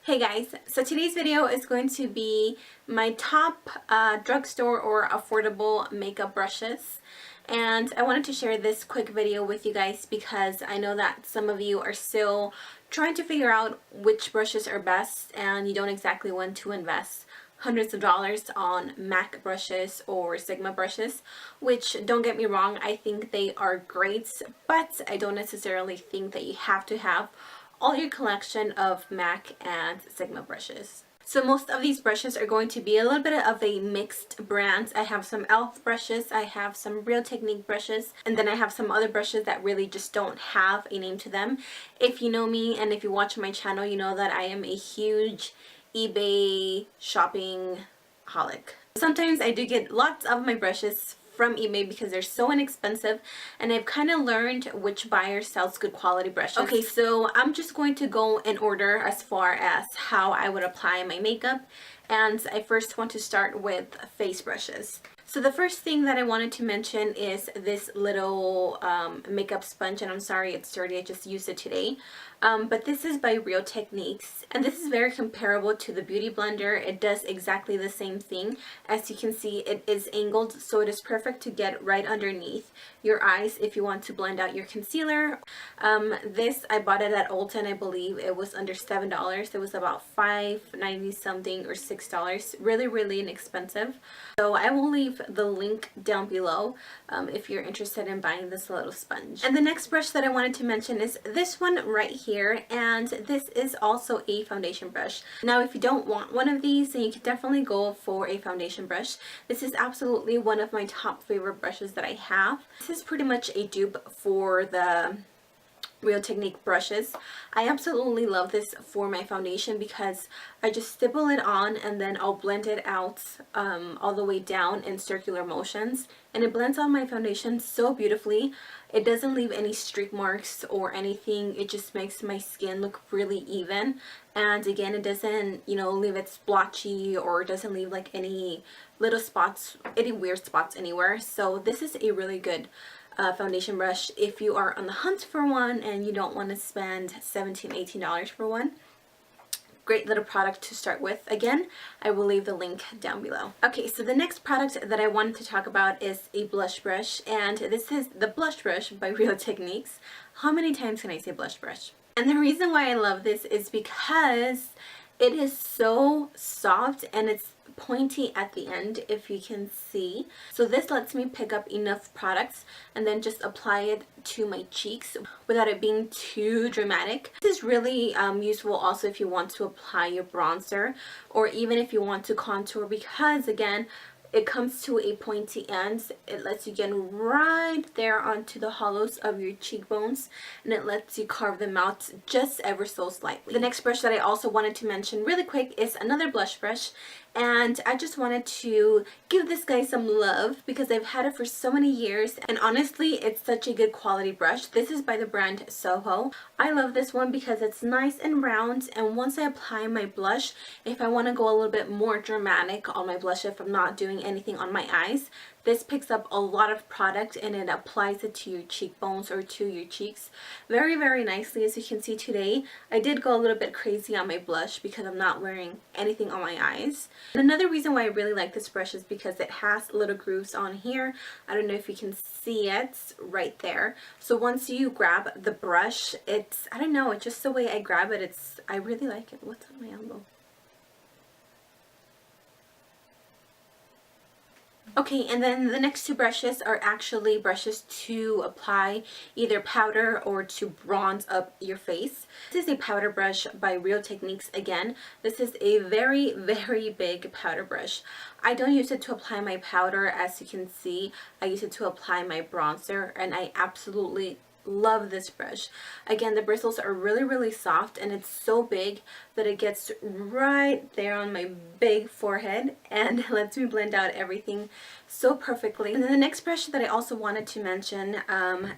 Hey guys, so today's video is going to be my top drugstore or affordable makeup brushes. And I wanted to share this quick video with you guys because I know that some of you are still trying to figure out which brushes are best and you don't exactly want to invest hundreds of dollars on MAC brushes or Sigma brushes, which, don't get me wrong, I think they are great, but I don't necessarily think that you have to have all your collection of MAC and Sigma brushes. So most of these brushes are going to be a little bit of a mixed brands. I have some e.l.f. brushes, I have some Real Technique brushes, and then I have some other brushes that really just don't have a name to them. If you know me and if you watch my channel, you know that I am a huge eBay shopping holic. Sometimes I do get lots of my brushes from eBay because they're so inexpensive, and I've kind of learned which buyer sells good quality brushes. Okay, so I'm just going to go in order as far as how I would apply my makeup, and I first want to start with face brushes. So the first thing that I wanted to mention is this little makeup sponge, and I'm sorry it's dirty, I just used it today. But this is by Real Techniques, and this is very comparable to the Beauty Blender. It does exactly the same thing. As you can see, it is angled, so it is perfect to get right underneath your eyes if you want to blend out your concealer. This, I bought it at Ulta, and I believe it was under $7. It was about $5.90 something or $6. Really inexpensive. So I will leave the link down below if you're interested in buying this little sponge. And the next brush that I wanted to mention is this one right here, and this is also a foundation brush. Now if you don't want one of these, then you can definitely go for a foundation brush. This is absolutely one of my top favorite brushes that I have. This is pretty much a dupe for the Real Technique brushes. I absolutely love this for my foundation because I just stipple it on and then I'll blend it out all the way down in circular motions, and it blends on my foundation so beautifully. It doesn't leave any streak marks or anything. It just makes my skin look really even, and again, it doesn't, leave it splotchy, or it doesn't leave like any little spots, any weird spots anywhere. So this is a really good foundation brush if you are on the hunt for one and you don't want to spend $17–18 for one. Great little product to start with. Again, I will leave the link down below. Okay, so the next product that I wanted to talk about is a blush brush, and this is the Blush Brush by Real Techniques. How many times can I say blush brush? And the reason why I love this is because it is so soft and it's pointy at the end, if you can see. So this lets me pick up enough products and then just apply it to my cheeks without it being too dramatic. This is really useful also if you want to apply your bronzer, or even if you want to contour, because again, it comes to a pointy end. It lets you get right there onto the hollows of your cheekbones, and it lets you carve them out just ever so slightly. The next brush that I also wanted to mention really quick is another blush brush, and I just wanted to give this guy some love because I've had it for so many years, and honestly it's such a good quality brush. This is by the brand Soho. I love this one because it's nice and round, and once I apply my blush, if I want to go a little bit more dramatic on my blush, if I'm not doing anything on my eyes, this picks up a lot of product and it applies it to your cheekbones or to your cheeks very nicely. As you can see today, I did go a little bit crazy on my blush because I'm not wearing anything on my eyes. And another reason why I really like this brush is because it has little grooves on here. I don't know if you can see it right there. So once you grab the brush, it's, I don't know, it's just the way I grab it. I really like it. What's on my elbow? Okay, and then the next two brushes are actually brushes to apply either powder or to bronze up your face. This is a powder brush by Real Techniques again. This is a very big powder brush. I don't use it to apply my powder, as you can see. I use it to apply my bronzer, and I absolutely love this brush. Again, the bristles are really soft, and it's so big that it gets right there on my big forehead and lets me blend out everything so perfectly. And then the next brush that I also wanted to mention,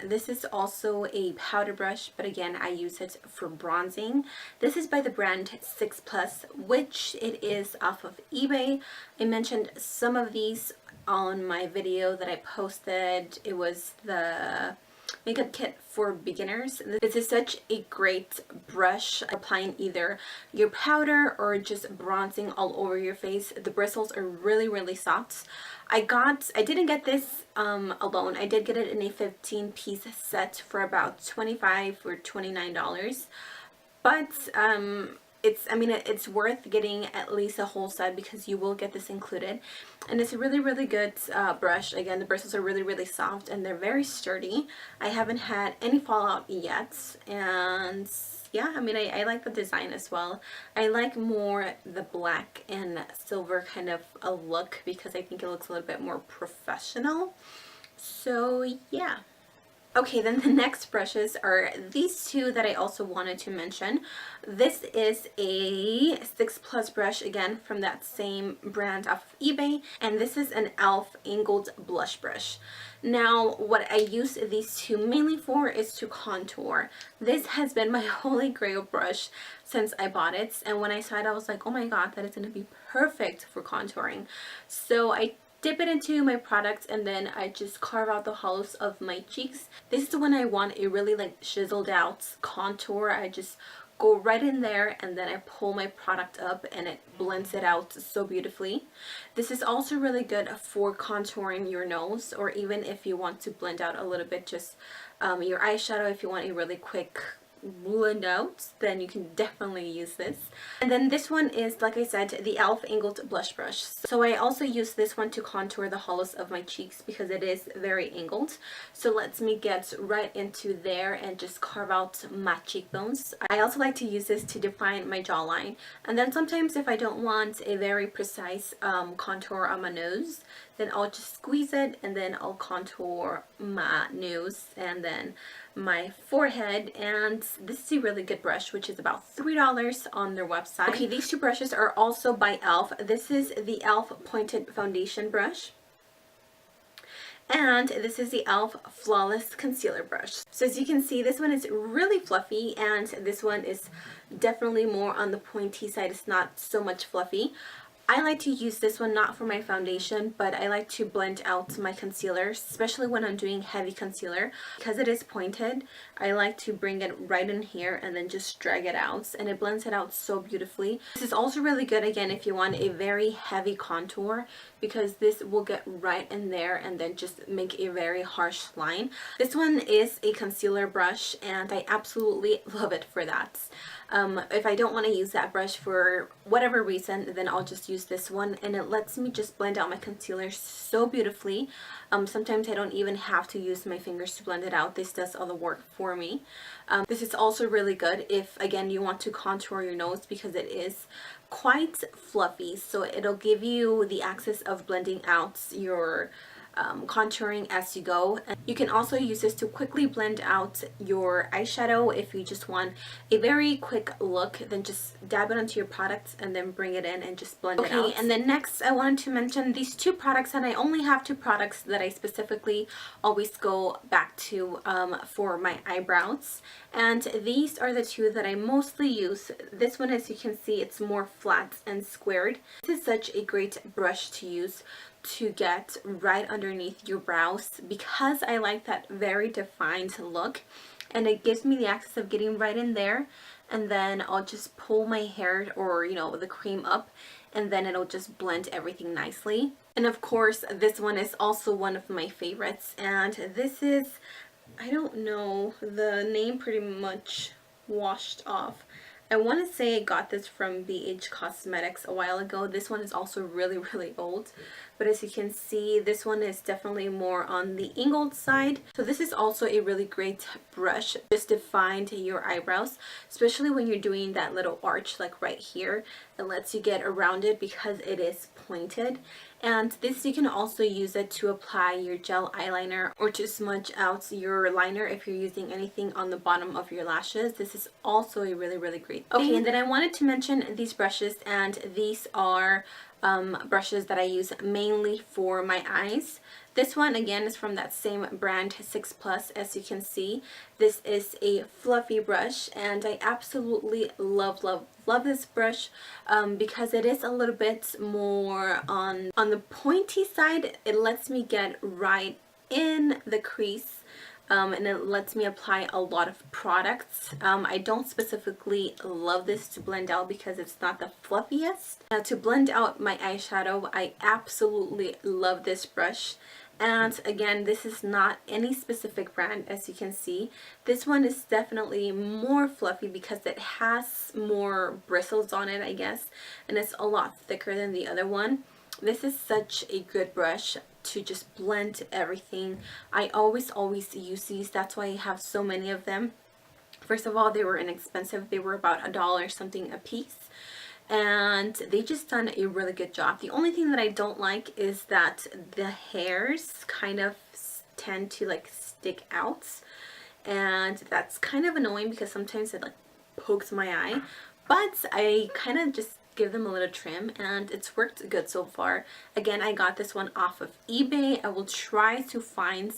this is also a powder brush, but again, I use it for bronzing. This is by the brand 6plus, which it is off of eBay. I mentioned some of these on my video that I posted. It was the makeup kit for beginners. This is such a great brush, applying either your powder or just bronzing all over your face. The bristles are really soft. I didn't get this alone. I did get it in a 15-piece set for about $25 or $29. But it's worth getting at least a whole set because you will get this included. And it's a really good brush. Again, the bristles are really soft and they're very sturdy. I haven't had any fallout yet. And yeah, I mean, I like the design as well. I like more the black and silver kind of a look because I think it looks a little bit more professional. So yeah. Okay, then the next brushes are these two that I also wanted to mention. This is a 6 Plus brush, again from that same brand off of eBay, and this is an e.l.f. angled blush brush. Now, what I use these two mainly for is to contour. This has been my holy grail brush since I bought it, and when I saw it I was like, oh my god, that is going to be perfect for contouring. So I dip it into my product and then I just carve out the hollows of my cheeks. This is when I want a really like chiseled out contour. I just go right in there and then I pull my product up and it blends it out so beautifully. This is also really good for contouring your nose, or even if you want to blend out a little bit just your eyeshadow. If you want a really quick blend out, then you can definitely use this. And then this one is, like I said, the e.l.f. angled blush brush. So I also use this one to contour the hollows of my cheeks because it is very angled. So let me get right into there and just carve out my cheekbones. I also like to use this to define my jawline. And then sometimes if I don't want a very precise contour on my nose, then I'll just squeeze it and then I'll contour my nose and then my forehead. And this is a really good brush, which is about $3 on their website. Okay, these two brushes are also by e.l.f. This is the e.l.f. pointed foundation brush, and this is the e.l.f. Flawless Concealer Brush. So as you can see, this one is really fluffy and this one is definitely more on the pointy side. It's not so much fluffy. I like to use this one not for my foundation, but I like to blend out my concealer, especially when I'm doing heavy concealer. Because it is pointed, I like to bring it right in here and then just drag it out, and it blends it out so beautifully. This is also really good, again, if you want a very heavy contour, because this will get right in there and then just make a very harsh line. This one is a concealer brush and I absolutely love it for that. If I don't want to use that brush for whatever reason, then I'll just use this one, and it lets me just blend out my concealer so beautifully. Sometimes I don't even have to use my fingers to blend it out. This does all the work for me. This is also really good if, again, you want to contour your nose because it is quite fluffy, so it'll give you the access of blending out your contouring as you go. And you can also use this to quickly blend out your eyeshadow. If you just want a very quick look, then just dab it onto your product and then bring it in and just blend it out. Okay, and then next I wanted to mention these two products, and I only have two products that I specifically always go back to for my eyebrows, and these are the two that I mostly use. This one, as you can see, it's more flat and squared. This is such a great brush to use to get right underneath your brows because I like that very defined look, and it gives me the access of getting right in there, and then I'll just pull my hair or the cream up, and then it'll just blend everything nicely. And of course this one is also one of my favorites, and this is, I don't know, the name pretty much washed off. I want to say I got this from BH Cosmetics a while ago. This one is also really old, but as you can see, this one is definitely more on the angled side. So this is also a really great brush just to find your eyebrows, especially when you're doing that little arch like right here. It lets you get around it because it is pointed. And this, you can also use it to apply your gel eyeliner or to smudge out your liner if you're using anything on the bottom of your lashes. This is also a really great thing. Okay, and then I wanted to mention these brushes, and these are brushes that I use mainly for my eyes. This one, again, is from that same brand, 6 Plus. As you can see, this is a fluffy brush, and I absolutely love this brush because it is a little bit more on the pointy side. It lets me get right in the crease and it lets me apply a lot of products. I don't specifically love this to blend out because it's not the fluffiest. To blend out my eyeshadow, I absolutely love this brush. And again, this is not any specific brand, as you can see. This one is definitely more fluffy because it has more bristles on it, I guess, and it's a lot thicker than the other one. This is such a good brush to just blend everything. I always use these. That's why I have so many of them. First of all, they were inexpensive. They were about $1 something a piece, and they just done a really good job. The only thing that I don't like is that the hairs kind of tend to like stick out, and that's kind of annoying because sometimes it like pokes my eye, but I kind of just give them a little trim and it's worked good so far. Again, I got this one off of eBay. I will try to find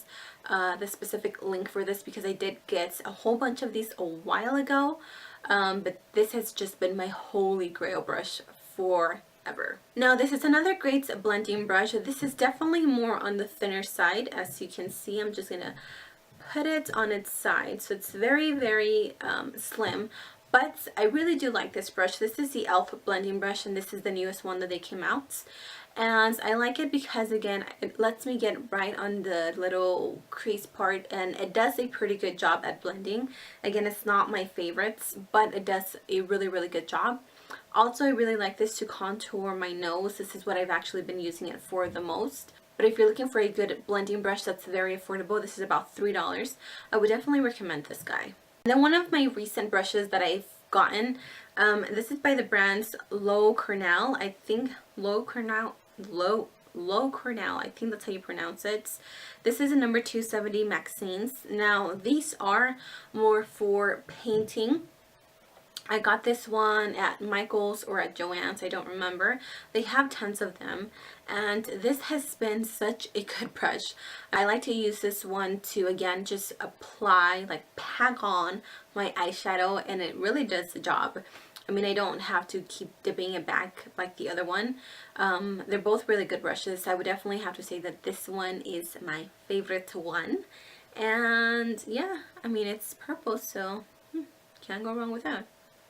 the specific link for this because I did get a whole bunch of these a while ago, but this has just been my holy grail brush forever. Now this is another great blending brush. This is definitely more on the thinner side. As you can see, I'm just gonna put it on its side, so it's very slim. But I really do like this brush. This is the e.l.f. blending brush, and this is the newest one that they came out. And I like it because, again, it lets me get right on the little crease part, and it does a pretty good job at blending. Again, it's not my favorites, but it does a really good job. Also, I really like this to contour my nose. This is what I've actually been using it for the most. But if you're looking for a good blending brush that's very affordable, this is about $3, I would definitely recommend this guy. And then one of my recent brushes that I've gotten, this is by the brands Loew Cornell. I think Loew Cornell, I think that's how you pronounce it. This is a number 270 Maxines. Now these are more for painting. I got this one at Michael's or at Joann's, I don't remember. They have tons of them, and this has been such a good brush. I like to use this one to, again, just apply, like pack on my eyeshadow, and it really does the job. I mean, I don't have to keep dipping it back like the other one. They're both really good brushes. I would definitely have to say that this one is my favorite one. And yeah, I mean, it's purple, so can't go wrong with that.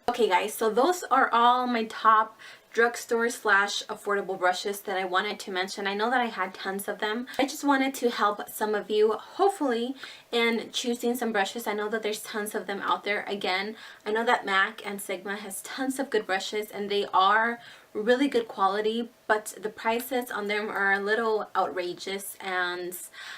Okay guys, so those are all my top drugstore / affordable brushes that I wanted to mention. I know that I had tons of them. I just wanted to help some of you, hopefully, in choosing some brushes. I know that there's tons of them out there. Again, I know that MAC and Sigma has tons of good brushes, and they are really good quality, but the prices on them are a little outrageous, and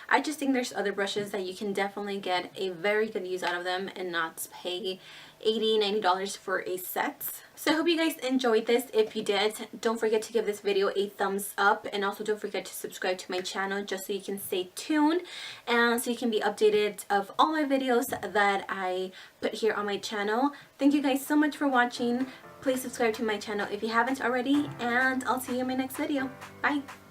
I just think there's other brushes that you can definitely get a very good use out of them and not pay $80, $90 for a set. So I hope you guys enjoyed this. If you did, don't forget to give this video a thumbs up, and also don't forget to subscribe to my channel just so you can stay tuned and so you can be updated of all my videos that I put here on my channel. Thank you guys so much for watching. Please subscribe to my channel if you haven't already, and I'll see you in my next video. Bye!